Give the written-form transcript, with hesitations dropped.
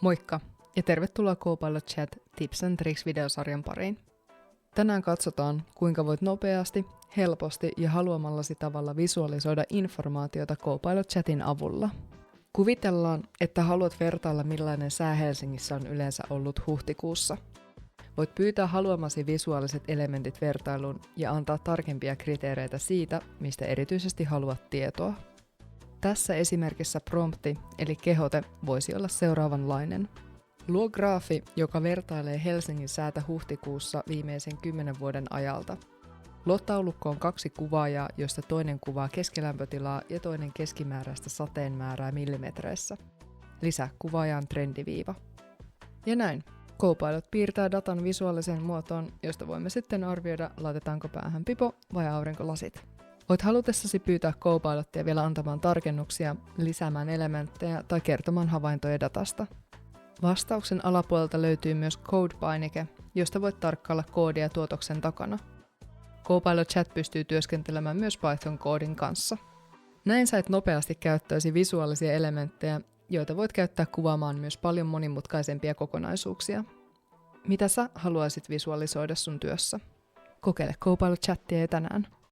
Moikka ja tervetuloa Copilot Chat Tips and Tricks -videosarjan pariin. Tänään katsotaan, kuinka voit nopeasti, helposti ja haluamallasi tavalla visualisoida informaatiota Copilot Chatin avulla. Kuvitellaan, että haluat vertailla millainen sää Helsingissä on yleensä ollut huhtikuussa. Voit pyytää haluamasi visuaaliset elementit vertailuun ja antaa tarkempia kriteereitä siitä, mistä erityisesti haluat tietoa. Tässä esimerkissä prompti eli kehote voisi olla seuraavanlainen. Luo graafi, joka vertailee Helsingin säätä huhtikuussa viimeisen 10 vuoden ajalta. Luo taulukkoon 2 kuvaajaa, joista toinen kuvaa keskilämpötilaa ja toinen keskimääräistä sateen määrää millimetreissä. Lisää kuvaajaan trendiviiva. Ja näin. Copilot piirtää datan visuaaliseen muotoon, josta voimme sitten arvioida, laitetaanko päähän pipo vai aurinkolasit. Voit halutessasi pyytää Copilottia vielä antamaan tarkennuksia, lisäämään elementtejä tai kertomaan havaintoja datasta. Vastauksen alapuolelta löytyy myös Code-painike, josta voit tarkkailla koodia tuotoksen takana. Copilot Chat pystyy työskentelemään myös Python-koodin kanssa. Näin sait nopeasti käyttöösi visuaalisia elementtejä, joita voit käyttää kuvaamaan myös paljon monimutkaisempia kokonaisuuksia. Mitä sä haluaisit visualisoida sun työssä? Kokeile Copilot Chattia jo tänään.